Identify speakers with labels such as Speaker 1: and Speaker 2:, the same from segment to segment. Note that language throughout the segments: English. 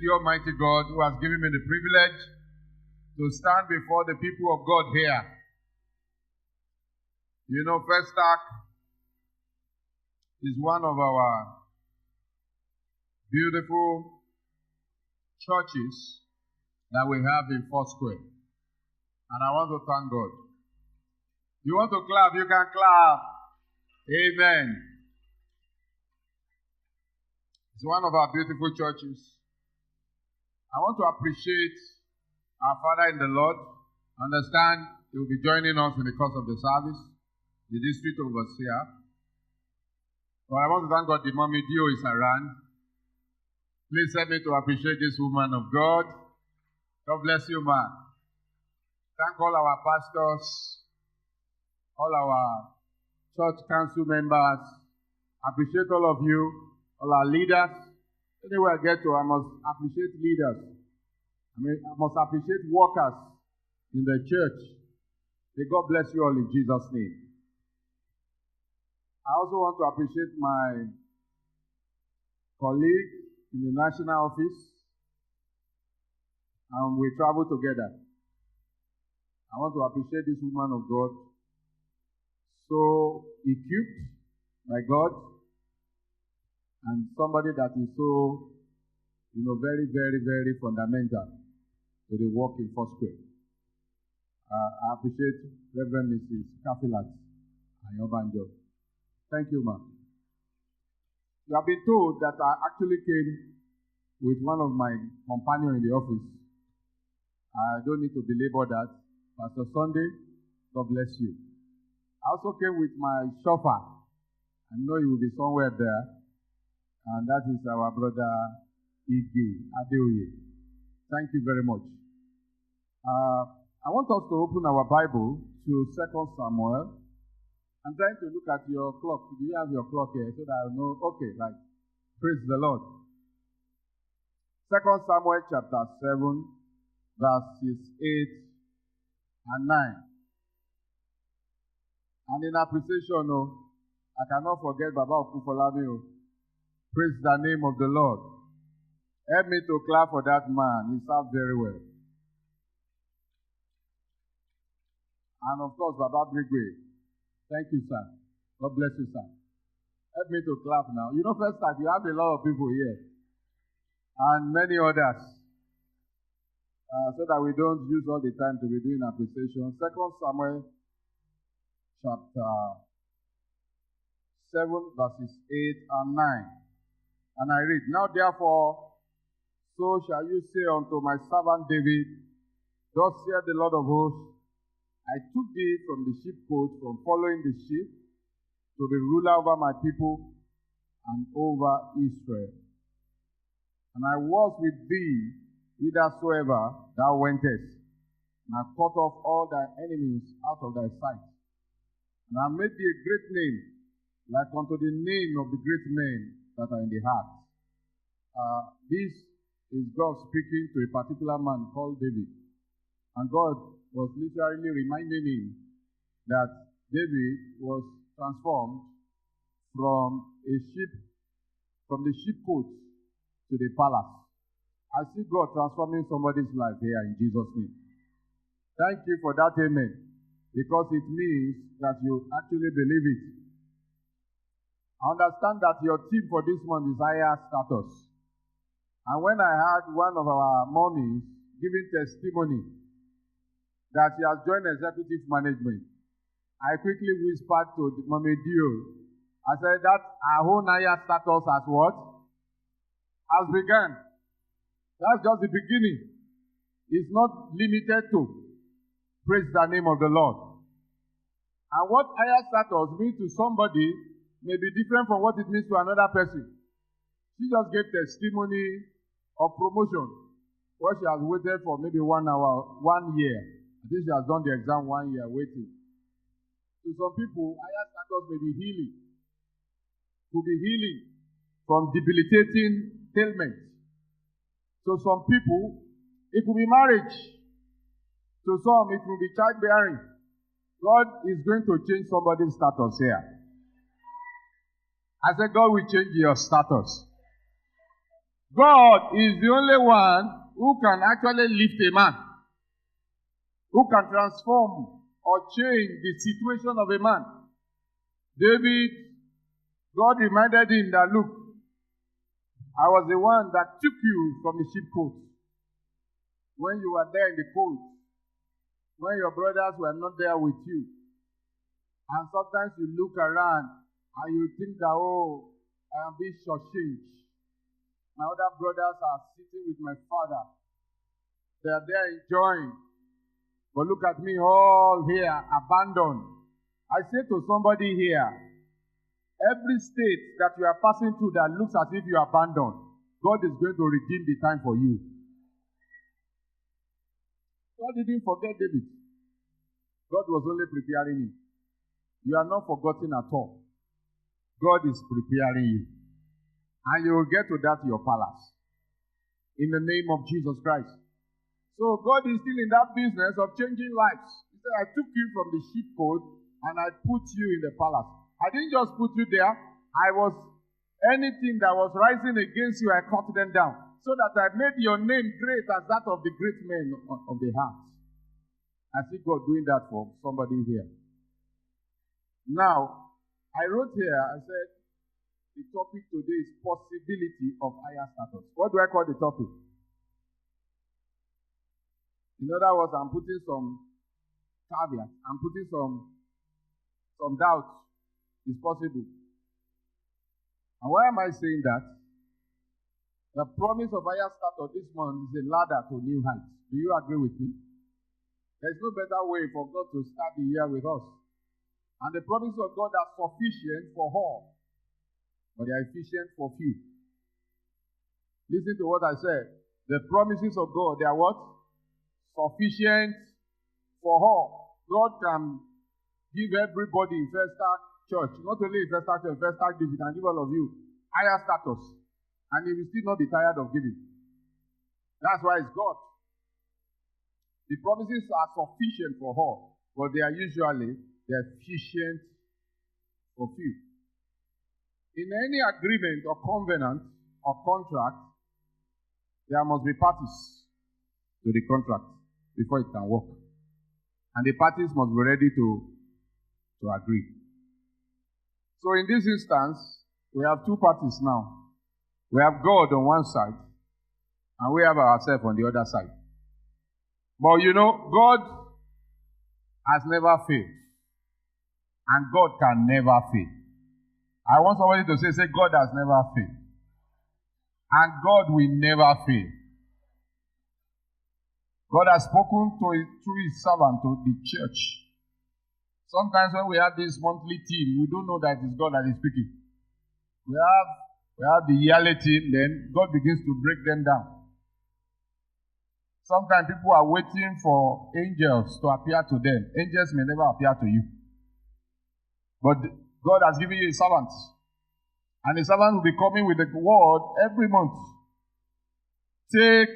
Speaker 1: the Almighty God who has given me the privilege to stand before the people of God here. You know, First Ark is one of our beautiful churches that we have in Foursquare. And I want to thank God. You want to clap? You can clap. Amen. It's one of our beautiful churches. I want to appreciate our Father in the Lord. Understand he will be joining us in the course of the service, the district overseer. But I want to thank God the Mommy Dio is around. Please help me to appreciate this woman of God. God bless you, man. Thank all our pastors, all our church council members. Appreciate all of you, all our leaders. Anywhere I get to, I must appreciate leaders. I must appreciate workers in the church. May God bless you all in Jesus' name. I also want to appreciate my colleague in the national office. And we travel together. I want to appreciate this woman of God. So equipped by God. And somebody that is so, very, very, very fundamental to the work in Foursquare. I appreciate Reverend Mrs. Kafilat Ayobanjo. Thank you, ma'am. You have been told that I actually came with one of my companions in the office. I don't need to belabor that. Pastor Sunday, God bless you. I also came with my chauffeur. I know you will be somewhere there. And that is our brother Ige Adeoye. Thank you very much. I want us to open our Bible to 2 Samuel. I'm trying to look at your clock. Do you have your clock here so that I know? Okay, right. Praise the Lord. 2 Samuel chapter 7, verses 8 and 9. And in appreciation, I cannot forget Baba Okufolami. Praise the name of the Lord. Help me to clap for that man. He served very well. And of course, Baba Brigwe. Thank you, sir. God bless you, sir. Help me to clap now. First time, you have a lot of people here. And many others. So that we don't use all the time to be doing appreciation. 2 Samuel chapter 7, verses 8 and 9. And I read, Now therefore, so shall you say unto my servant David, Thus saith the Lord of hosts, I took thee from the sheepcote, from following the sheep, to be ruler over my people and over Israel. And I was with thee whithersoever thou wentest, and I cut off all thy enemies out of thy sight. And I made thee a great name, like unto the name of the great men that are in the heart. This is God speaking to a particular man called David. And God was literally reminding him that David was transformed from the sheepcote to the palace. I see God transforming somebody's life here in Jesus' name. Thank you for that amen, because it means that you actually believe it. I understand that your theme for this month is higher status. And when I heard one of our mommies giving testimony that she has joined executive management, I quickly whispered to Mommy Dio. I said that our whole higher status has what? Has begun. That's just the beginning. It's not limited to. Praise the name of the Lord. And what higher status means to somebody may be different from what it means to another person. She just gave testimony of promotion, where she has waited for maybe 1 hour, 1 year. I think she has done the exam 1 year waiting. To some people, higher status may be healing. Could be healing from debilitating ailments. To some people, it could be marriage. To some, it will be childbearing. God is going to change somebody's status here. I said, God will change your status. God is the only one who can actually lift a man, who can transform or change the situation of a man. David, God reminded him that, look, I was the one that took you from the sheepcote when you were there in the cold, when your brothers were not there with you. And sometimes you look around and you think that, oh, I am being shortchanged. My other brothers are sitting with my father. They are there enjoying. But look at me all here, abandoned. I say to somebody here, every state that you are passing through that looks as if you are abandoned, God is going to redeem the time for you. God didn't forget David. God was only preparing him. You are not forgotten at all. God is preparing you. And you will get to that your palace. In the name of Jesus Christ. So God is still in that business of changing lives. He said, I took you from the sheepcote and I put you in the palace. I didn't just put you there. Anything that was rising against you, I cut them down. So that I made your name great as that of the great men of the heart. I see God doing that for somebody here. Now, I wrote here, I said, the topic today is possibility of higher status. What do I call the topic? In other words, I'm putting some caveat. I'm putting some doubt. It's possible. And why am I saying that? The promise of higher status this month is a ladder to new heights. Do you agree with me? There's no better way for God to start the year with us. And the promises of God are sufficient for all, but they are efficient for few. Listen to what I said. The promises of God, they are what? Sufficient for all. God can give everybody in First Ark Church, not only in First Ark Church, First Ark District, He can give all of you higher status. And He will still not be tired of giving. That's why it's God. The promises are sufficient for all, but they are usually efficient for few. In any agreement or covenant or contract, there must be parties to the contract before it can work. And the parties must be ready to agree. So in this instance, we have two parties now. We have God on one side, and we have ourselves on the other side. But you know, God has never failed. And God can never fail. I want somebody to say, God has never failed. And God will never fail. God has spoken through His servant to the church. Sometimes when we have this monthly team, we don't know that it's God that is speaking. We have the yearly team, then God begins to break them down. Sometimes people are waiting for angels to appear to them. Angels may never appear to you. But God has given you a servant. And the servant will be coming with the word every month. Take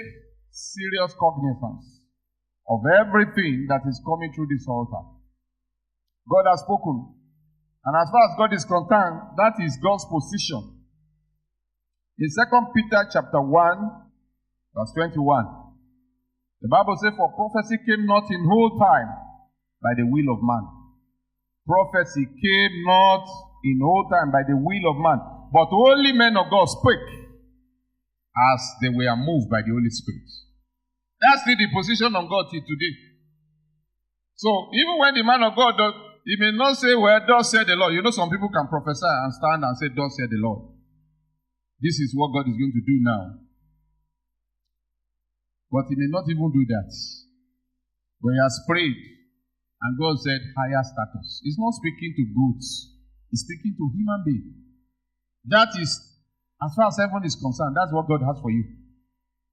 Speaker 1: serious cognizance of everything that is coming through this altar. God has spoken. And as far as God is concerned, that is God's position. In 2 Peter chapter 1, verse 21, the Bible says, for prophecy came not in whole time by the will of man. Prophecy came not in whole time by the will of man, but only men of God spake as they were moved by the Holy Spirit. That's still the position of God till today. So even when the man of God does, he may not say, well, thus said the Lord. You know, some people can prophesy and stand and say, thus said the Lord. This is what God is going to do now. But he may not even do that. When he has prayed, and God said, higher status. He's not speaking to goods. He's speaking to human beings. That is, as far as heaven is concerned, that's what God has for you.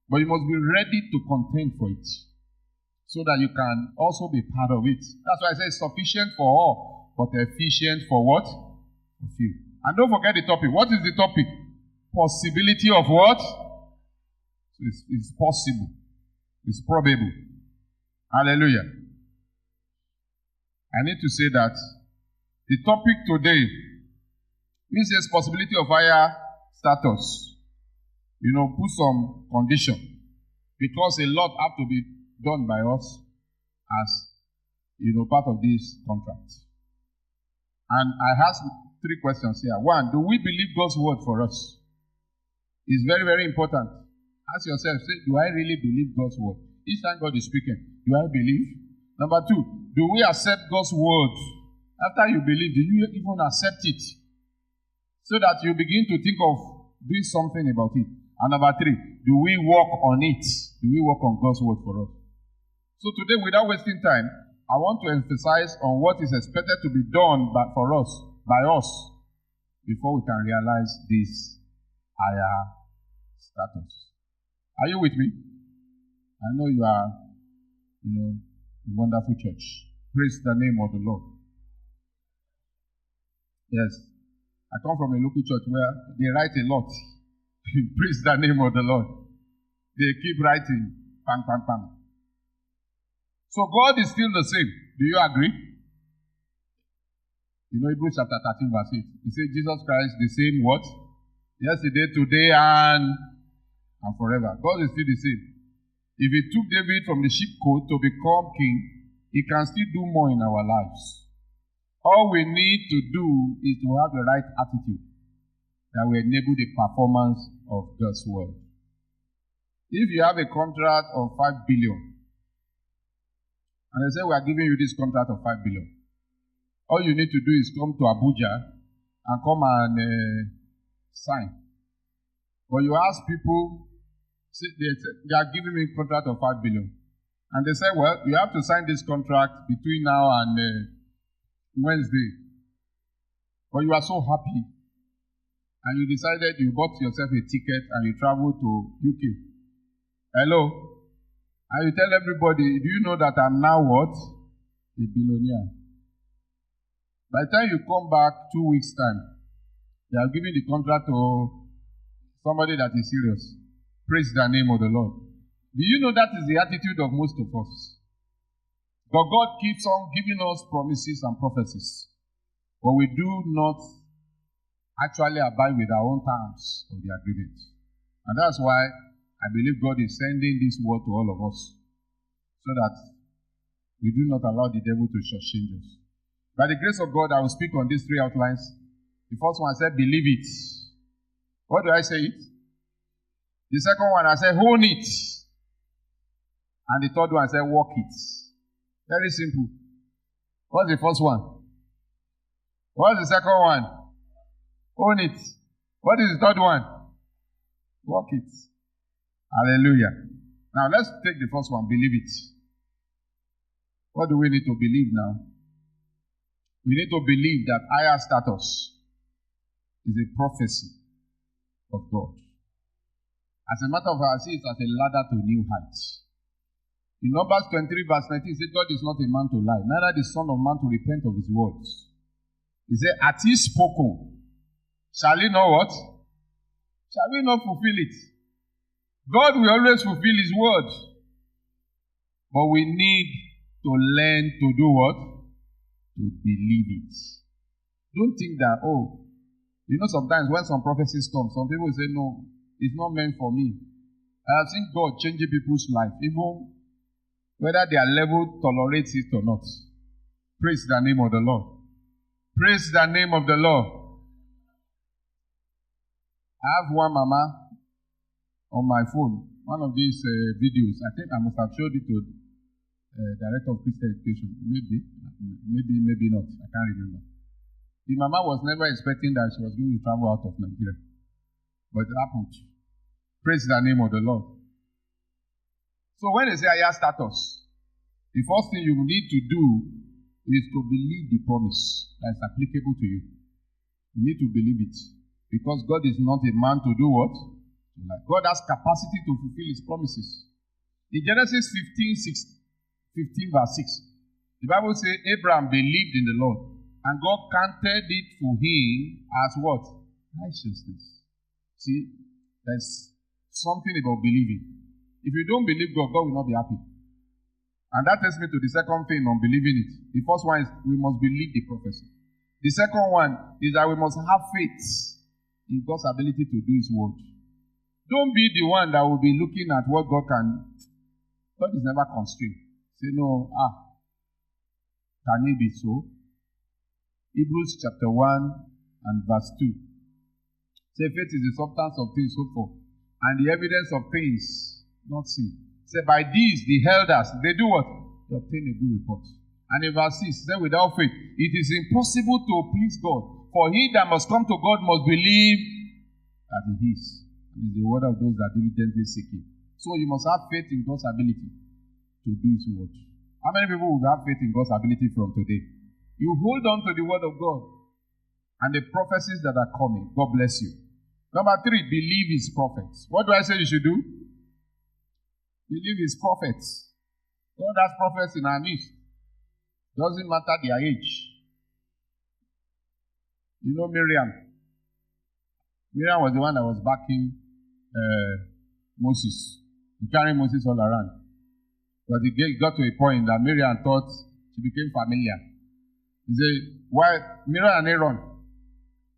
Speaker 1: But you must be ready to contend for it, so that you can also be part of it. That's why I say sufficient for all, but efficient for what? For few. And don't forget the topic. What is the topic? Possibility of what? So it's possible. It's probable. Hallelujah. I need to say that the topic today means there's possibility of higher status. put some condition. Because a lot have to be done by us as, part of this contract. And I ask 3 questions here. 1, do we believe God's word for us? It's very, very important. Ask yourself, say, do I really believe God's word? Each time God is speaking, do I believe? Number 2, do we accept God's word? After you believe, do you even accept it? So that you begin to think of doing something about it. And number 3, do we work on it? Do we work on God's word for us? So today, without wasting time, I want to emphasize on what is expected to be done by us, before we can realize this higher status. Are you with me? I know you are, a wonderful church. Praise the name of the Lord. Yes. I come from a local church where they write a lot. Praise the name of the Lord. They keep writing. Pam, pam, pam. So God is still the same. Do you agree? Hebrews chapter 13 verse 8. He said Jesus Christ the same what? Yesterday, today, and forever. God is still the same. If he took David from the sheepcote to become king, he can still do more in our lives. All we need to do is to have the right attitude that will enable the performance of God's word. If you have a contract of 5 billion, and they say we are giving you this contract of 5 billion, all you need to do is come to Abuja and come and sign. But you ask people, they are giving me a contract of 5 billion. And they say, well, you have to sign this contract between now and Wednesday. But you are so happy. And you decided you bought yourself a ticket and you traveled to UK. Hello? And you tell everybody, do you know that I'm now what? A billionaire. By the time you come back 2 weeks' time, they are giving the contract to somebody that is serious. Praise the name of the Lord. Do you know that is the attitude of most of us? But God keeps on giving us promises and prophecies. But we do not actually abide with our own terms of the agreement. And that's why I believe God is sending this word to all of us. So that we do not allow the devil to shortchange us. By the grace of God, I will speak on these 3 outlines. The first one, I said, believe it. What do I say it? The second one, I said, own it. And the third one, I said, walk it. Very simple. What's the first one? What's the second one? Own it. What is the third one? Walk it. Hallelujah. Now let's take the first one, believe it. What do we need to believe now? We need to believe that higher status is a prophecy of God. As a matter of fact, I see it as a ladder to new heights. In Numbers 23 verse 19, it says, God is not a man to lie, neither the son of man to repent of his words. He said, at his spoken, shall he not what? Shall we not fulfill it? God will always fulfill his word. But we need to learn to do what? To believe it. Don't think that, sometimes when some prophecies come, some people say, no, it's not meant for me. I have seen God changing people's life, even whether their level tolerates it or not. Praise the name of the Lord. Praise the name of the Lord. I have one mama on my phone, one of these videos. I think I must have showed it to Director of Christian Education. Maybe not. I can't remember. The mama was never expecting that she was going to travel out of Nigeria. But it happened. Praise the name of the Lord. So when they say higher status, the first thing you need to do is to believe the promise that is applicable to you. You need to believe it. Because God is not a man to do what? God has capacity to fulfill his promises. In Genesis 15 verse 6, the Bible says Abraham believed in the Lord, and God counted it for him as what? Righteousness. See, there's something about believing. If you don't believe God, God will not be happy. And that takes me to the second thing on believing it. The first one is we must believe the prophecy. The second one is that we must have faith in God's ability to do his word. Don't be the one that will be looking at what God can. God is never constrained. Say, no, can it be so? Hebrews chapter 1 and verse 2. Say, faith is the substance of things hoped for, and the evidence of things not seen. Say, by these, the elders, they do what? They obtain a good report. And in verse 6, say, without faith, it is impossible to please God. For he that must come to God must believe that he is. And is the word of those that diligently seek him. So you must have faith in God's ability to do his word. How many people will have faith in God's ability from today? You hold on to the word of God and the prophecies that are coming. God bless you. Number 3, believe his prophets. What do I say you should do? Believe his prophets. God has prophets in our midst. Doesn't matter their age. You know Miriam. Miriam was the one that was backing Moses, carrying Moses all around. But it got to a point that Miriam thought she became familiar. He said, why, Miriam and Aaron,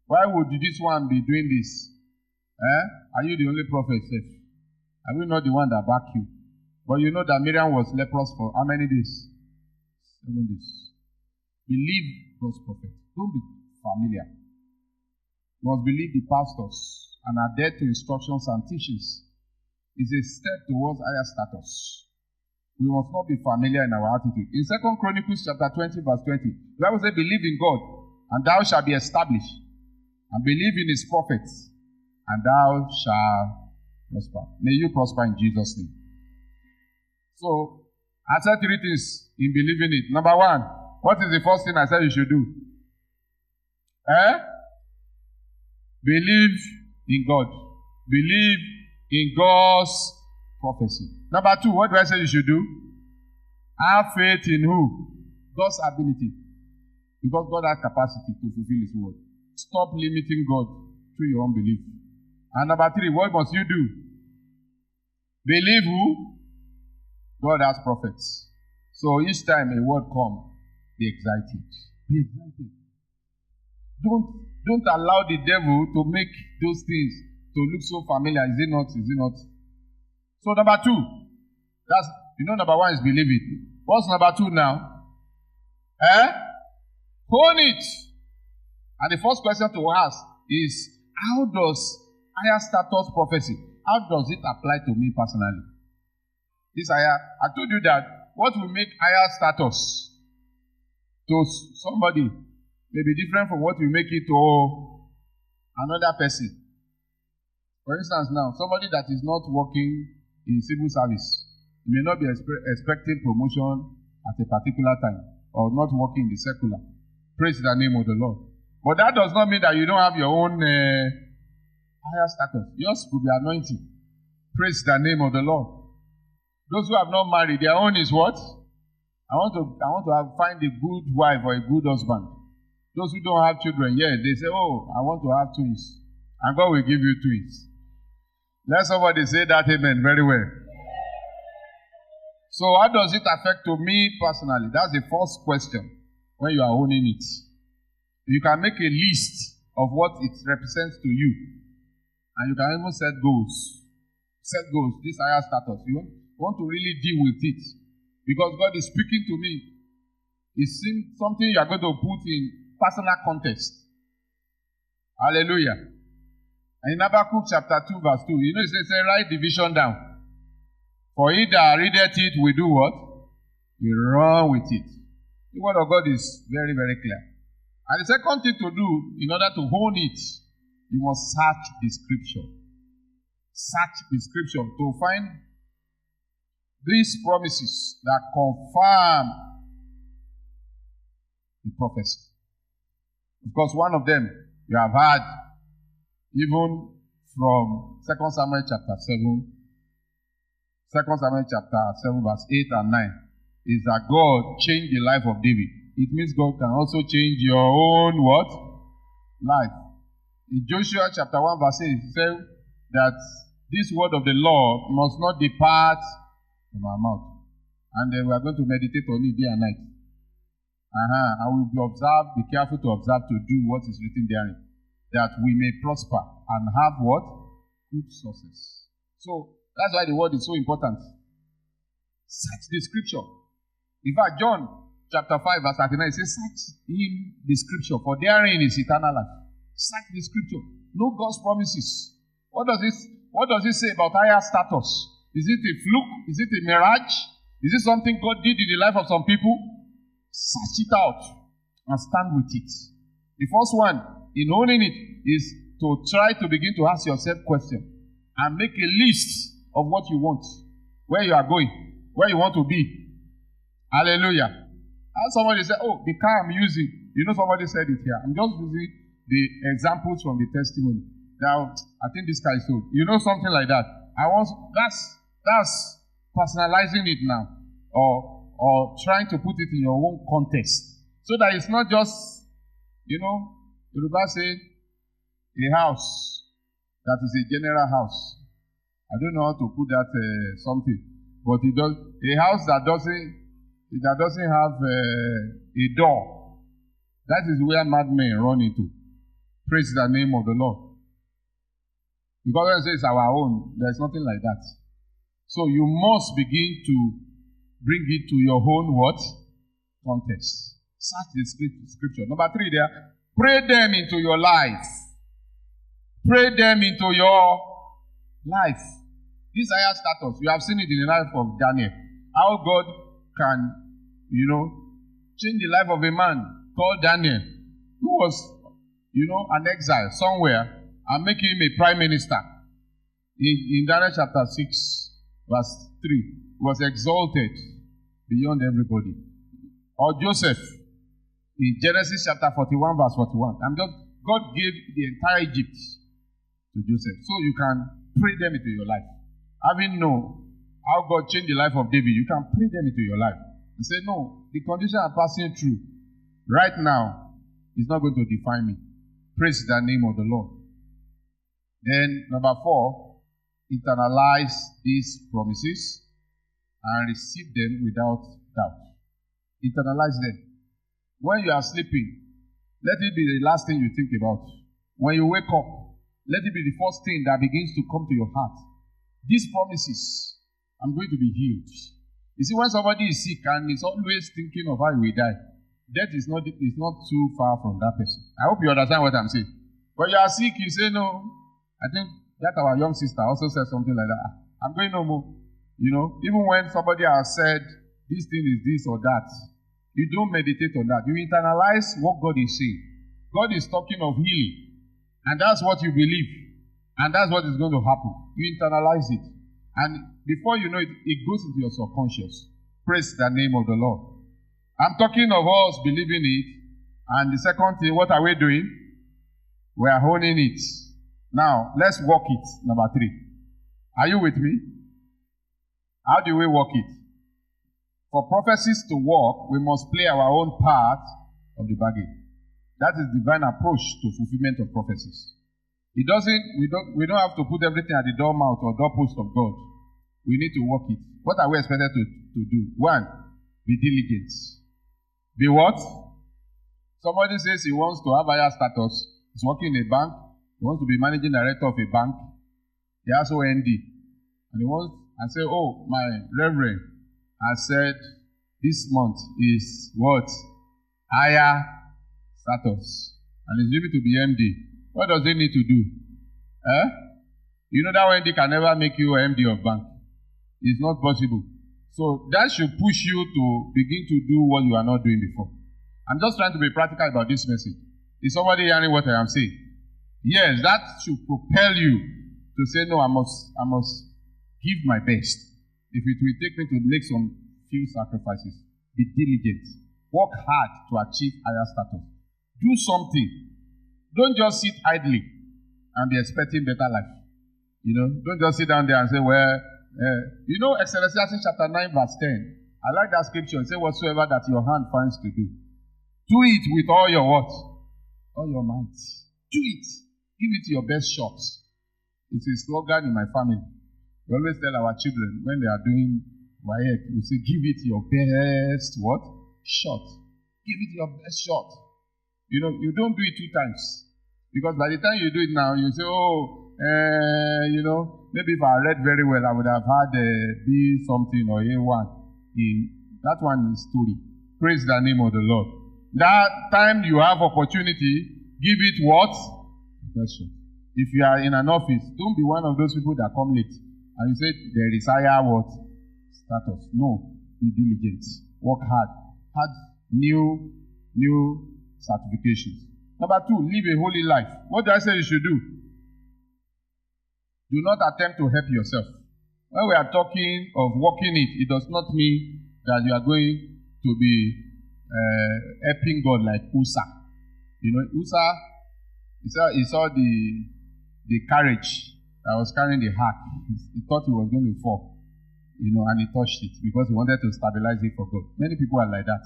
Speaker 1: why would this one be doing this? Are you the only prophet? Are we not the one that back you? But you know that Miriam was leprous for how many days? 7 days. Believe God's prophet. Don't be familiar. You must believe the pastors and adhere to instructions and teachings. It's a step towards higher status. We must not be familiar in our attitude. In 2 Chronicles chapter 20, verse 20, the Bible says, believe in God, and thou shalt be established. And believe in his prophets, and thou shalt prosper. May you prosper in Jesus' name. So, I said 3 things in believing it. Number 1, what is the first thing I said you should do? Believe in God. Believe in God's prophecy. Number 2, what do I say you should do? Have faith in who? God's ability. Because God has capacity to fulfill his word. Stop limiting God through your unbelief. And number 3, what must you do? Believe who? God has prophets. So each time a word comes, be excited. Be excited. Don't allow the devil to make those things to look so familiar. Is it not? Is it not? So number 2, that's, number 1 is believe it. What's number 2 now? Own it. And the first question to ask is, how does higher status prophecy, how does it apply to me personally? This higher, I told you that what will make higher status to somebody may be different from what will make it to another person. For instance now, somebody that is not working in civil service may not be expecting promotion at a particular time or not working in the secular. Praise the name of the Lord. But that does not mean that you don't have your own higher status. Yours could be anointing. Praise the name of the Lord. Those who have not married, their own is what? I want to find a good wife or a good husband. Those who don't have children, they say, oh, I want to have twins. And God will give you twins. Let somebody say that amen very well. So how does it affect to me personally? That's the first question when you are owning it. You can make a list of what it represents to you. And you can even set goals. Set goals, this higher status. You want to really deal with it. Because God is speaking to me. It's something you are going to put in personal context. Hallelujah. And in Habakkuk chapter 2 verse 2, it says, write the vision down. For he that readeth it will do what? Will run with it. The word of God is very, very clear. And the second thing to do, in order to own it, you must search the scripture. Search the scripture to find these promises that confirm the prophecy. Of course, one of them you have heard even from 2 Samuel chapter 7. 2 Samuel chapter 7 verse 8 and 9 is that God changed the life of David. It means God can also change your own what? Life. In Joshua chapter 1 verse 8 it says that this word of the Lord must not depart from our mouth. And we are going to meditate on it day and night. And we will be careful to observe to do what is written therein, that we may prosper and have what? good sources. So that's why the word is so important. Search the scripture. In fact, John chapter 5 verse 39 says, search in the scripture, for therein is eternal life. Search the scripture. Know God's promises. What does it say about higher status? Is it a fluke? Is it a mirage? Is it something God did in the life of some people? Search it out and stand with it. The first one in owning it is to try to begin to ask yourself questions and make a list of what you want, where you are going, where you want to be. Hallelujah. And somebody said, oh, the car I'm using, somebody said it here. I'm just using the examples from the testimony. Now, I think this car is sold. Something like that. That's personalizing it now, or trying to put it in your own context, so that it's not just, Yoruba say, a house that is a general house. I don't know how to put that something, but a house that doesn't have a door. That is where madmen run into. Praise the name of the Lord. Because when it says our own, there's nothing like that. So you must begin to bring it to your own what? Context. Search the scripture. Number 3 there. Pray them into your life. Pray them into your life. This higher status, you have seen it in the life of Daniel. How God can, change the life of a man called Daniel, who was, an exile somewhere, and make him a prime minister. In Daniel chapter 6, verse 3, was exalted beyond everybody. Or Joseph, in Genesis chapter 41, verse 41. God gave the entire Egypt to Joseph. So you can pray them into your life. Having known how God changed the life of David, you can pray them into your life. And say, no, the condition I'm passing through right now is not going to define me. Praise the name of the Lord. Then, number 4, internalize these promises and receive them without doubt. Internalize them. When you are sleeping, let it be the last thing you think about. When you wake up, let it be the first thing that begins to come to your heart. These promises, I'm going to be healed. You see, when somebody is sick and is always thinking of how he will die, death is not too far from that person. I hope you understand what I'm saying. When you are sick, you say, no. I think that our young sister also said something like that. I'm going no more. Even when somebody has said, this thing is this or that, you don't meditate on that. You internalize what God is saying. God is talking of healing. And that's what you believe. And that's what is going to happen. You internalize it. And before you know it, it goes into your subconscious. Praise the name of the Lord. I'm talking of us believing it. And the second thing, what are we doing? We are holding it. Now, let's walk it. Number 3. Are you with me? How do we walk it? For prophecies to work, we must play our own part of the bargain. That is divine approach to fulfillment of prophecies. We don't have to put everything at the doormouth or doorpost of God. We need to work it. What are we expected to do? 1, be diligent. Be what? Somebody says he wants to have higher status. He's working in a bank. He wants to be managing director of a bank. He has OND. And he wants and say, oh, my reverend has said this month is what? Higher status. And he's leaving to be MD. What does he need to do? That OND can never make you MD of bank. It's not possible. So that should push you to begin to do what you are not doing before. I'm just trying to be practical about this message. Is somebody hearing what I am saying? Yes, that should propel you to say, no, I must give my best. If it will take me to make some few sacrifices, be diligent. Work hard to achieve higher status. Do something. Don't just sit idly and be expecting better life. Don't just sit down there and say, Ecclesiastes chapter 9 verse 10. I like that scripture. It says, whatsoever that your hand finds to do, do it with all your what? All your might. Do it. Give it your best shot. It's a slogan in my family. We always tell our children when they are doing WAEC, we say, give it your best what? Shot. Give it your best shot. You don't do it 2 times. Because by the time you do it now, you say, oh, maybe if I read very well, I would have had B something or A1. That one is story. Praise the name of the Lord. That time you have opportunity, give it what? Question. If you are in an office, don't be one of those people that come late. And you say, there is higher what? Status. No. Be diligent. Work hard. Have new certifications. Number 2, live a holy life. What do I say you should do? Do not attempt to help yourself. When we are talking of working it does not mean that you are going to be helping God like Uzzah. Uzzah, he saw the carriage that was carrying the ark. He thought he was going to fall, and he touched it because he wanted to stabilize it for God. Many people are like that.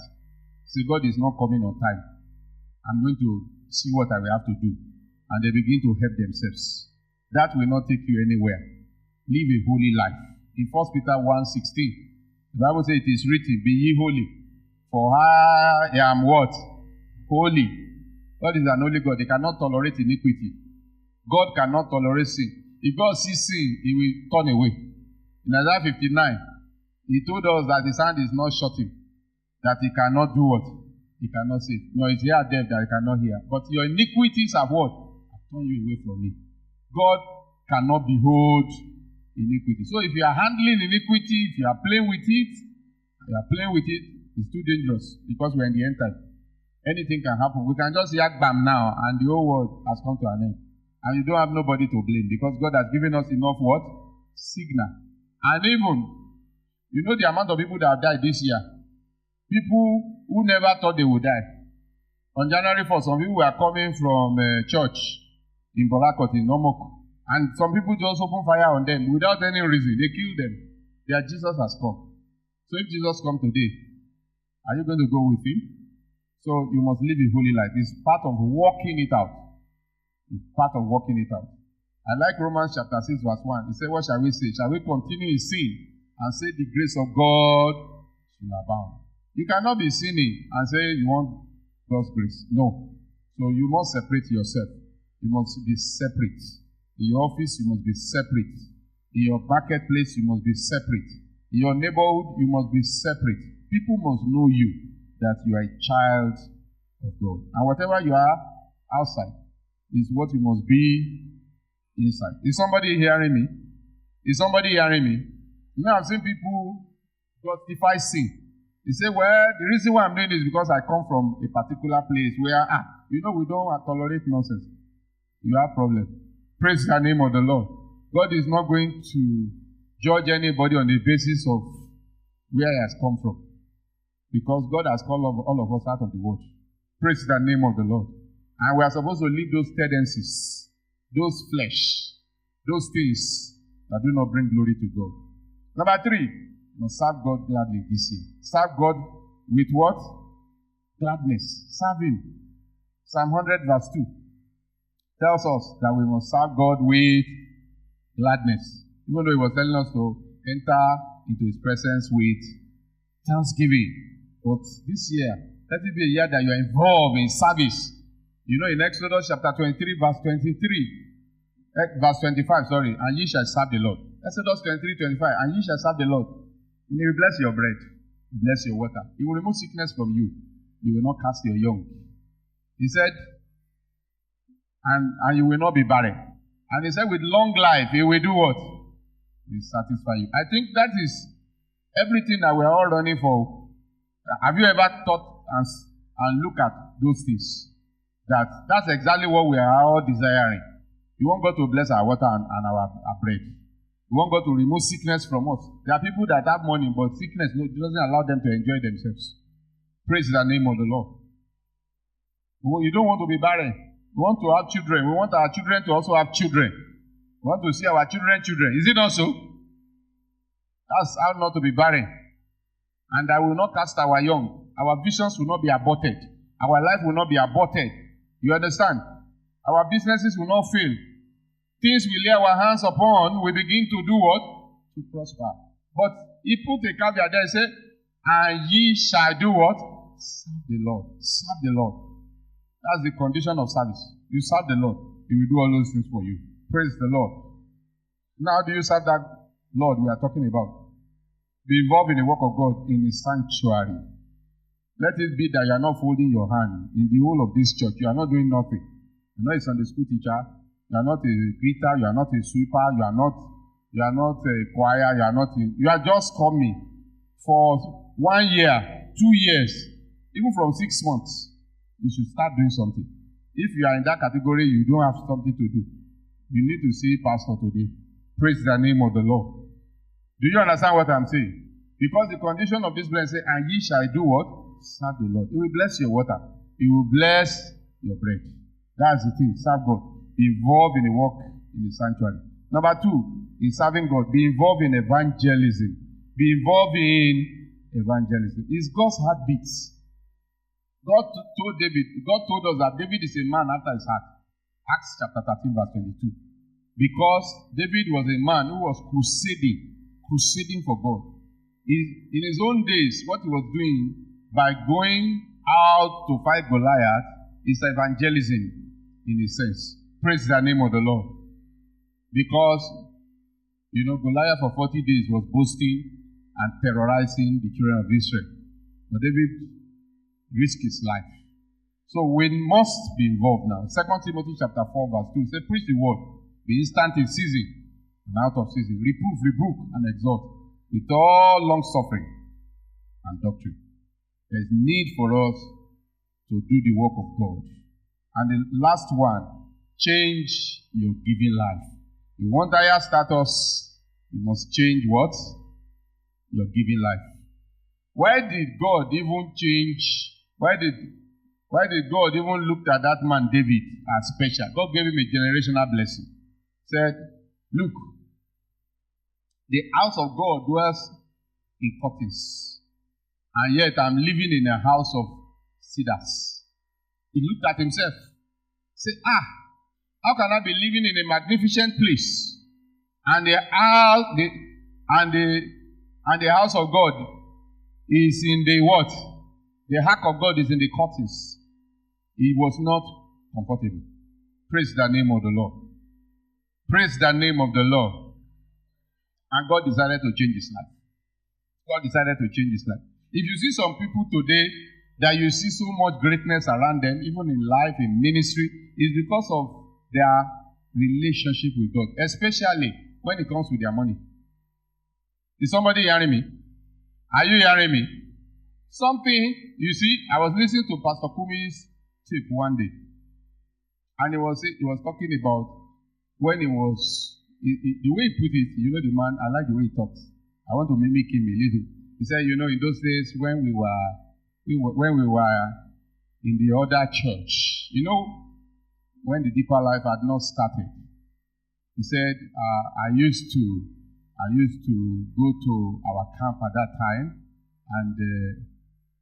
Speaker 1: Say, God is not coming on time. I'm going to see what I will have to do. And they begin to help themselves. That will not take you anywhere. Live a holy life. In 1 Peter 1:16, the Bible says it is written, be ye holy, for I am what? Holy. God is an holy God. He cannot tolerate iniquity. God cannot tolerate sin. If God sees sin, he will turn away. In Isaiah 59, he told us that his hand is not shortened, that he cannot do what? He cannot save. No, it's here deaf that he cannot hear. But your iniquities have what? Have turned you away from me. God cannot behold iniquity. So if you are handling iniquity, if you are playing with it, it's too dangerous because we're in the end time. Anything can happen. We can just yak bam now and the whole world has come to an end. And you don't have nobody to blame because God has given us enough what? Signal. And even, the amount of people that have died this year. People who never thought they would die. On January 1st, some people were coming from church in Borakot, in Nomoko. And some people just opened fire on them without any reason. They killed them. Their Jesus has come. So if Jesus comes today, are you going to go with him? So you must live a holy life. It's part of working it out. It's part of working it out. I like Romans chapter 6 verse 1. It says, what shall we say? Shall we continue in sin and say the grace of God shall abound? You cannot be sinning and say you want God's grace. No. So you must separate yourself. You must be separate. In your office, you must be separate. In your marketplace, you must be separate. In your neighborhood, you must be separate. People must know you, that you are a child of God. And whatever you are outside is what you must be inside. Is somebody hearing me? Is somebody hearing me? I've seen people justify sin. They say, well, the reason why I'm doing this is because I come from a particular place where, we don't tolerate nonsense. You have problem. Praise the name of the Lord. God is not going to judge anybody on the basis of where he has come from. Because God has called all of us out of the world. Praise the name of the Lord. And we are supposed to leave those tendencies, those flesh, those things that do not bring glory to God. Number 3. You must serve God gladly this year. Serve God with what? Gladness. Serve him. Psalm 100 verse 2 tells us that we must serve God with gladness. Even though he was telling us to enter into his presence with thanksgiving. But this year, let it be a year that you are involved in service. In Exodus chapter 23 verse 25, and ye shall serve the Lord. Exodus 23:25, and ye shall serve the Lord. He will bless your bread, bless your water. He will remove sickness from you. You will not cast your young. He said, and you will not be barren. And he said, with long life, he will do what? He will satisfy you. I think that is everything that we are all running for. Have you ever thought and look at those things? That's exactly what we are all desiring. We want God to bless our water and our bread. We want God to remove sickness from us. There are people that have money, but sickness doesn't allow them to enjoy themselves. Praise the name of the Lord. You don't want to be barren. We want to have children. We want our children to also have children. We want to see our children. Is it not so? That's how not to be barren. And I will not cast our young. Our visions will not be aborted. Our life will not be aborted. You understand? Our businesses will not fail. Things we lay our hands upon, we begin to do what? To prosper. But he put a caveat there, he said, and ye shall do what? Serve the Lord. Serve the Lord. That's the condition of service. You serve the Lord. He will do all those things for you. Praise the Lord. Now do you serve that Lord we are talking about? Be involved in the work of God in the sanctuary. Let it be that you are not folding your hand in the whole of this church. You are not doing nothing. You are not a Sunday school teacher. You are not a greeter. You are not a sweeper. You are not a choir. You are just coming for 1 year, 2 years, even from 6 months. You should start doing something. If you are in that category, you don't have something to do. You need to see pastor today. Praise the name of the Lord. Do you understand what I'm saying? Because the condition of this blessing, and ye shall do what? Serve the Lord. He will bless your water. He will bless your bread. That's the thing. Serve God. Be involved in the work in the sanctuary. Number 2, in serving God, be involved in evangelism. Be involved in evangelism. It's God's heartbeat. God told us that David is a man after his heart. Acts chapter 13 verse 22. Because David was a man who was crusading for God. In his own days, what he was doing by going out to fight Goliath is evangelism in a sense. Praise the name of the Lord. Because, Goliath for 40 days was boasting and terrorizing the children of Israel. But David risked his life. So we must be involved now. 2 Timothy chapter 4 verse 2 says, preach the word. Be instant in season and out of season. Reprove, rebuke, and exhort with all long suffering and doctrine. There is need for us to do the work of God. And the last one, change your giving life. You want higher status, you must change what? Your giving life. Why did God even change? Why did God even look at that man David as special? God gave him a generational blessing. Said, look, the house of God dwells in curtains, and yet I'm living in a house of cedars. He looked at himself, said, how can I be living in a magnificent place, and the house of God is in the what? The ark of God is in the curtains. He was not comfortable. Praise the name of the Lord. Praise the name of the Lord. And God decided to change his life. God decided to change his life. If you see some people today that you see so much greatness around them, even in life, in ministry, it's because of their relationship with God, especially when it comes with their money. Is somebody hearing me? Are you hearing me? Something, you see, I was listening to Pastor Kumi's tape one day, and he was talking about when he was, the way he put it, the man, I like the way he talks. I want to mimic him a little. He said, in those days when we were in the other church, when the deeper life had not started, he said, I used to go to our camp at that time, and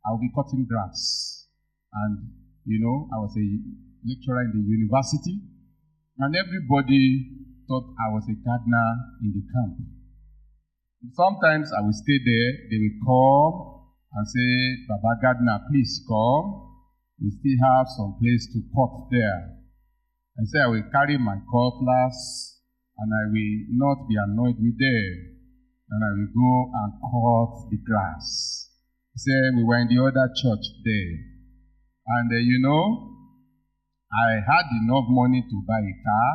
Speaker 1: I would be cutting grass. And, I was a lecturer in the university, and everybody thought I was a gardener in the camp. Sometimes I would stay there, they would come and say, Baba Gardener, please come. We still have some place to cut there. I say I will carry my cutlass and I will not be annoyed with them. And I will go and cut the grass. He said we were in the other church there. And I had enough money to buy a car,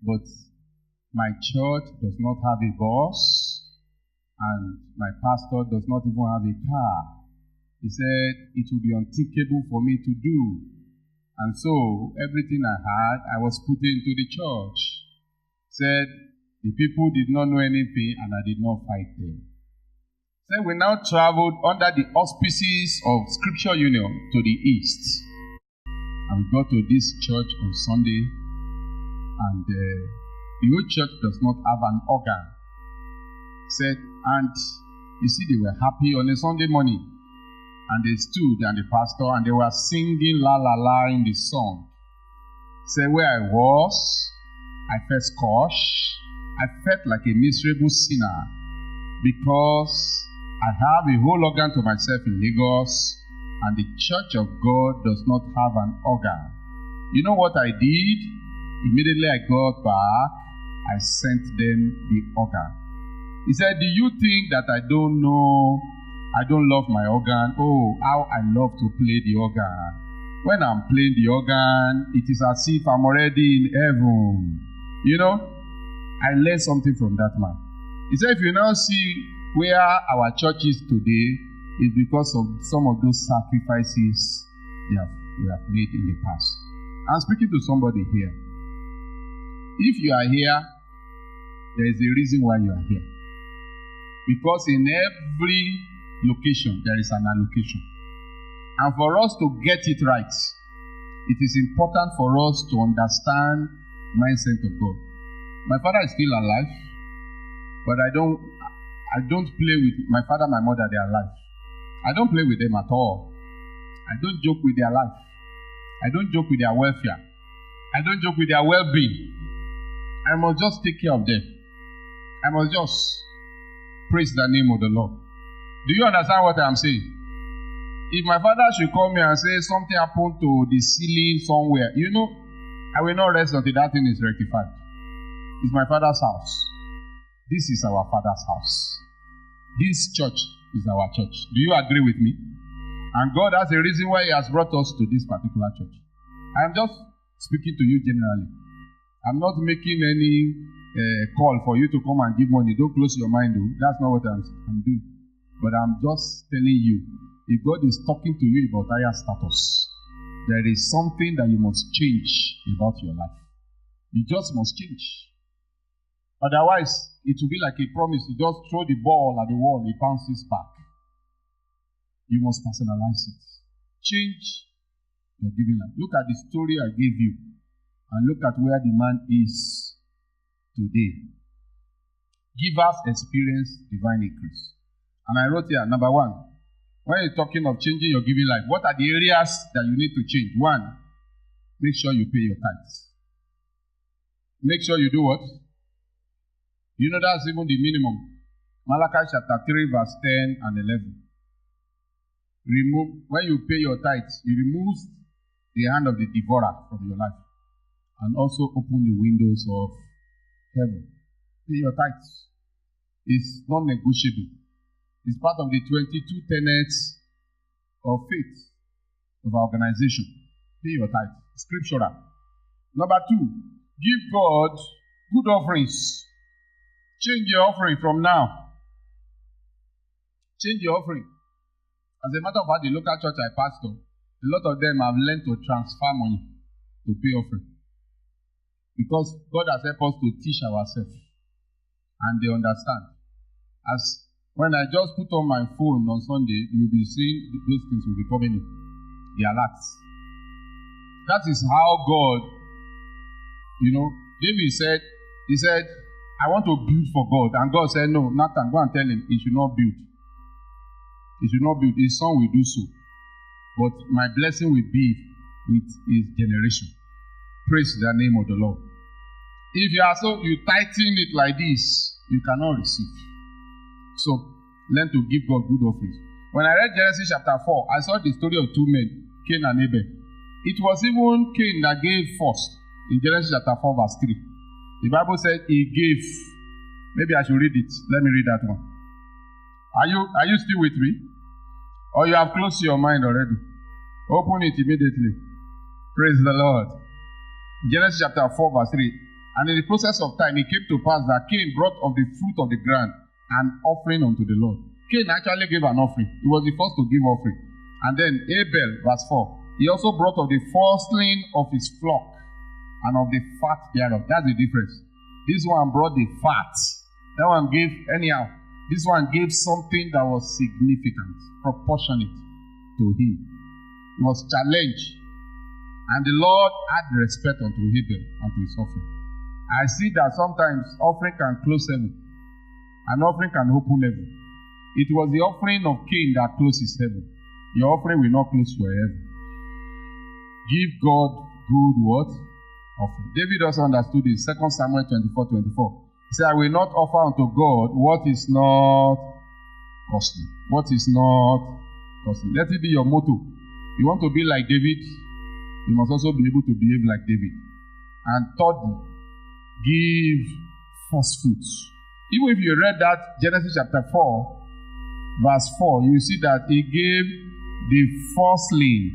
Speaker 1: but my church does not have a bus, and my pastor does not even have a car. He said it would be unthinkable for me to do. And so everything I had, I was putting into the church. He said the people did not know anything, and I did not fight them. He said we now traveled under the auspices of Scripture Union to the east. And we got to this church on Sunday, and the whole church does not have an organ. He said, and you see, they were happy on a Sunday morning. And they stood, and the pastor, and they were singing la la la in the song. He said, where I was, I felt scorched. I felt like a miserable sinner because I have a whole organ to myself in Lagos, and the church of God does not have an organ. You know what I did? Immediately I got back, I sent them the organ. He said, do you think that I don't know, I don't love my organ? Oh, how I love to play the organ. When I'm playing the organ, it is as if I'm already in heaven. You know, I learned something from that man. He said, if you now see where our church is today, it's because of some of those sacrifices we have made in the past. I'm speaking to somebody here. If you are here, there is a reason why you are here. Because in every location, there is an allocation. And for us to get it right, it is important for us to understand the mindset of God. My father is still alive, but I don't play with my father, my mother, they are alive. I don't play with them at all. I don't joke with their life. I don't joke with their welfare. I don't joke with their well-being. I must just take care of them. I must just praise the name of the Lord. Do you understand what I'm saying? If my father should call me and say something happened to the ceiling somewhere, you know, I will not rest until that thing is rectified. It's my father's house. This is our father's house. This church is our church. Do you agree with me? And God has a reason why He has brought us to this particular church. I am just speaking to you generally. I'm not making any call for you to come and give money. Don't close your mind, though. That's not what I'm doing. But I'm just telling you, if God is talking to you about higher status, there is something that you must change about your life. You just must change. Otherwise, it will be like a promise. You just throw the ball at the wall, it bounces back. You must personalize it. Change your giving life. Look at the story I gave you, and look at where the man is today. Givers experience divine increase. And I wrote here, number 1, when you're talking of changing your giving life, what are the areas that you need to change? 1, make sure you pay your tithes. Make sure you do what? You know that's even the minimum. Malachi chapter 3 verse 10 and 11. When you pay your tithes, you remove the hand of the devourer from your life. And also open the windows of heaven. Pay your tithes. It's non-negotiable. It's part of the 22 tenets of faith of our organization. Pay your tithes. Scriptural. Number 2, give God good offerings. Change your offering from now. Change your offering. As a matter of fact, the local church I pastor, a lot of them have learned to transfer money to pay offering. Because God has helped us to teach ourselves. And they understand. As when I just put on my phone on Sunday, you'll be seeing those things will be coming in. The alerts. That is how God, David said, I want to build for God. And God said, no, Nathan, go and tell him he should not build. He should not build. His son will do so. But my blessing will be with his generation. Praise the name of the Lord. If you tighten it like this, you cannot receive. So, learn to give God good offerings. When I read Genesis chapter 4, I saw the story of 2 men, Cain and Abel. It was even Cain that gave first in Genesis chapter 4 verse 3. The Bible said he gave. Maybe I should read it. Let me read that one. Are you still with me? Or you have closed your mind already? Open it immediately. Praise the Lord. Genesis chapter 4 verse 3. And in the process of time, it came to pass that Cain brought of the fruit of the ground an offering unto the Lord. Cain actually gave an offering. He was the first to give offering. And then Abel, verse 4. He also brought of the firstling of his flock and of the fat thereof. That's the difference. This one brought the fat. That one gave anyhow. This one gave something that was significant, proportionate to him. He was challenged. And the Lord had respect unto Abel and to his offering. I see that sometimes offering can close heaven. An offering can open heaven. It was the offering of Cain that closes heaven. Your offering will not close your heaven. Give God good what? Offering. David also understood this. 2 Samuel 24:24. He said, I will not offer unto God what is not costly. What is not costly. Let it be your motto. You want to be like David, you must also be able to behave like David. And thirdly, give first fruits. Even if you read that Genesis chapter 4, verse 4, you see that he gave the firstling.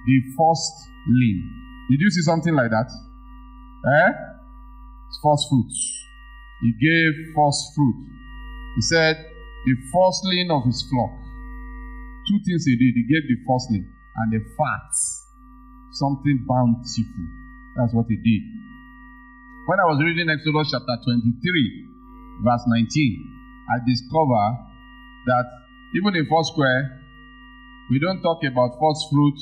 Speaker 1: The firstling. Did you see something like that? First fruits. He gave first fruit. He said, the firstling of his flock. Two things he did. He gave the firstling and the fat. Something bountiful. That's what he did. When I was reading Exodus chapter 23, verse 19, I discovered that even in Foursquare, we don't talk about first fruit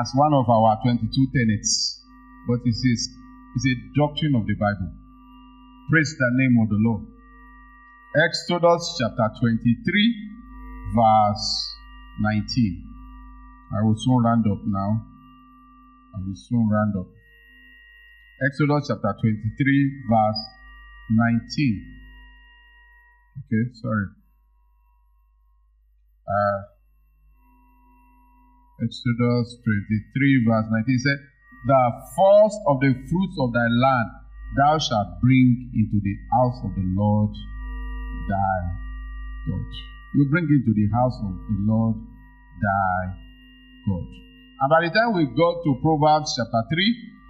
Speaker 1: as one of our 22 tenets, but it's a doctrine of the Bible. Praise the name of the Lord. Exodus chapter 23, verse 19. I will soon round up now. Exodus chapter 23, verse 19. Okay, sorry. Exodus 23, verse 19 said, the first of the fruits of thy land thou shalt bring into the house of the Lord thy God. You bring into the house of the Lord thy God. And by the time we got to Proverbs chapter 3,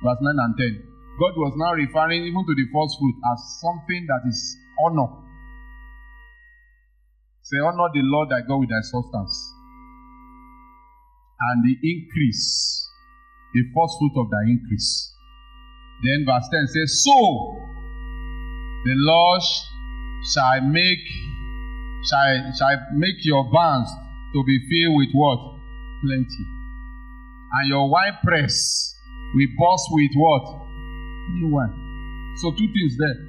Speaker 1: verse 9 and 10, God was now referring even to the first fruit as something that is honor. Say, honor the Lord thy God with thy substance. And the increase, the first fruit of thy increase. Then verse 10 says, so the Lord shall make your barns to be filled with what? Plenty. And your wine press will burst with what? New wine. So two things there.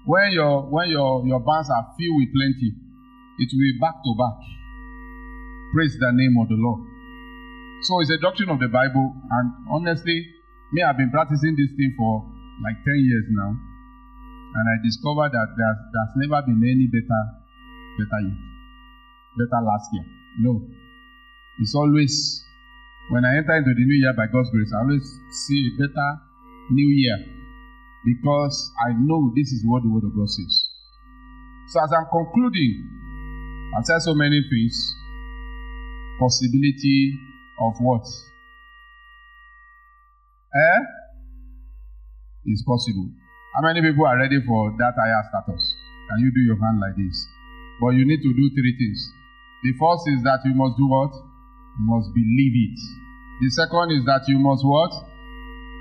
Speaker 1: When your barns are filled with plenty, it will be back to back. Praise the name of the Lord. So it's a doctrine of the Bible, and honestly, me, I've been practicing this thing for like 10 years now, and I discovered that there's never been any better last year. No. It's always, when I enter into the new year by God's grace, I always see a better new year, because I know this is what the Word of God says. So as I'm concluding, I've said so many things. Possibility of what? It's possible. How many people are ready for that higher status? Can you do your hand like this? But you need to do three things. The first is that you must do what? You must believe it. The second is that you must what?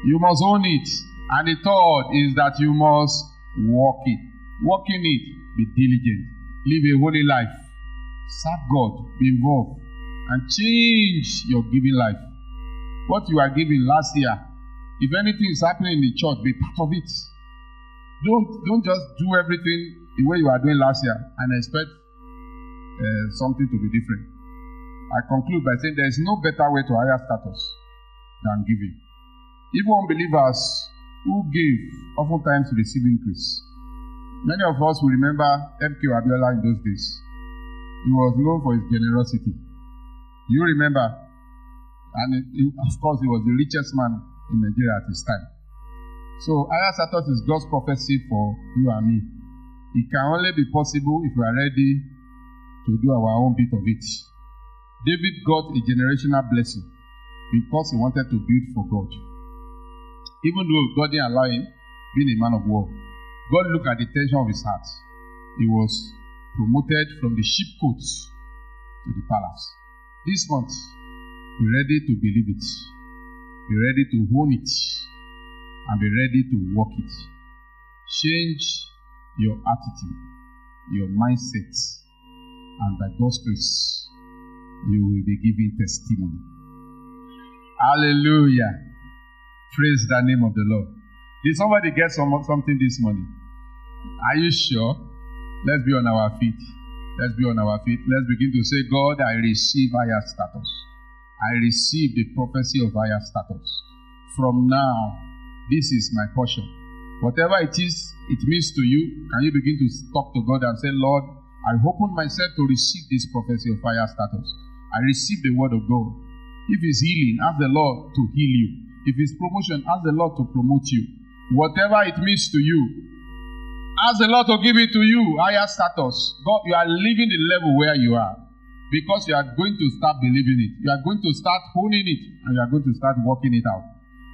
Speaker 1: You must own it. And the third is that you must walk it. Walk in it. Be diligent. Live a holy life. Serve God. Be involved. And change your giving life. What you are giving last year, if anything is happening in the church, be part of it. Don't just do everything the way you are doing last year and expect something to be different. I conclude by saying there is no better way to higher status than giving. Even unbelievers who give oftentimes receive increase. Many of us will remember M.K. Abiola in those days. He was known for his generosity. You remember, and of course he was the richest man in Nigeria at his time. So higher status is God's prophecy for you and me. It can only be possible if we are ready to do our own bit of it. David got a generational blessing because he wanted to build for God. Even though God didn't allow him being a man of war, God looked at the tension of his heart. He was promoted from the sheepcotes to the palace. This month, be ready to believe it. Be ready to own it. And be ready to walk it. Change your attitude, your mindset, and by God's grace, you will be giving testimony. Hallelujah. Praise the name of the Lord. Did somebody get something this morning? Are you sure? Let's be on our feet. Let's be on our feet. Let's begin to say, God, I receive higher status. I receive the prophecy of higher status. From now, this is my portion. Whatever it is, it means to you, can you begin to talk to God and say, Lord, I open myself to receive this prophecy of higher status. I receive the word of God. If it's healing, ask the Lord to heal you. If it's promotion, ask the Lord to promote you. Whatever it means to you, ask the Lord to give it to you, higher status. God, you are leaving the level where you are because you are going to start believing it. You are going to start honing it, and you are going to start working it out.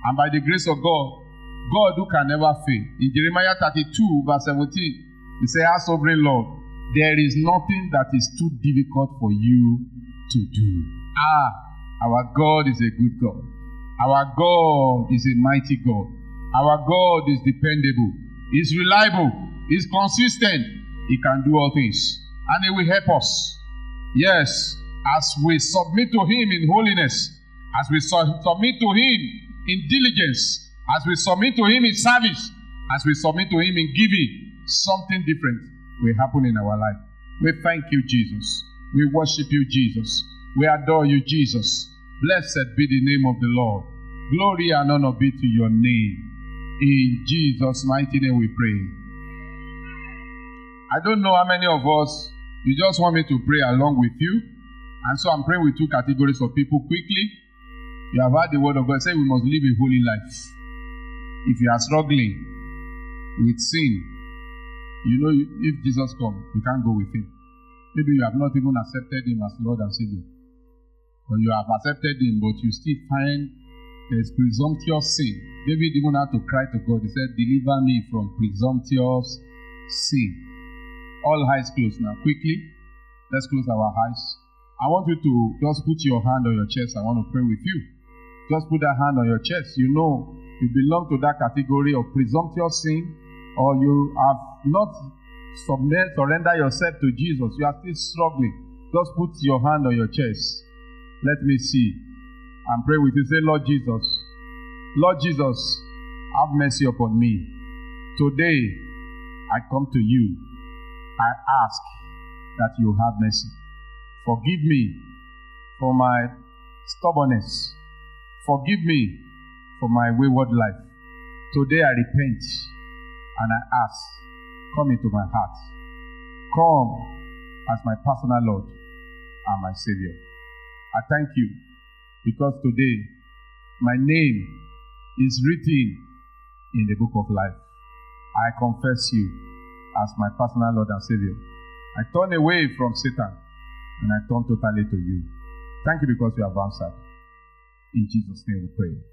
Speaker 1: And by the grace of God, God who can never fail. In Jeremiah 32, verse 17, he says, "Our sovereign Lord, there is nothing that is too difficult for you to do." Our God is a good God. Our God is a mighty God. Our God is dependable. He's reliable. He's consistent. He can do all things. And He will help us. Yes, as we submit to Him in holiness, as we submit to Him in diligence, as we submit to Him in service, as we submit to Him in giving, something different will happen in our life. We thank you, Jesus. We worship you, Jesus. We adore you, Jesus. Blessed be the name of the Lord. Glory and honor be to your name. In Jesus' mighty name we pray. I don't know how many of us, you just want me to pray along with you. And so I'm praying with two categories of people quickly. You have heard the word of God say we must live a holy life. If you are struggling with sin, you know if Jesus comes, you can't go with Him. Maybe you have not even accepted Him as Lord and Savior. Or you have accepted Him, but you still find there's presumptuous sin. David even had to cry to God. He said, "Deliver me from presumptuous sin." All eyes closed now. Quickly, let's close our eyes. I want you to just put your hand on your chest. I want to pray with you. Just put that hand on your chest. You know, you belong to that category of presumptuous sin, or you have not surrendered yourself to Jesus. You are still struggling. Just put your hand on your chest. Let me see. And pray with you. Say, "Lord Jesus, Lord Jesus, have mercy upon me. Today, I come to you. I ask that you have mercy. Forgive me for my stubbornness. Forgive me for my wayward life. Today I repent and I ask, come into my heart. Come as my personal Lord and my Savior. I thank you because today my name is written in the book of life. I confess you as my personal Lord and Savior. I turn away from Satan and I turn totally to you. Thank you because you have answered. In Jesus' name we pray.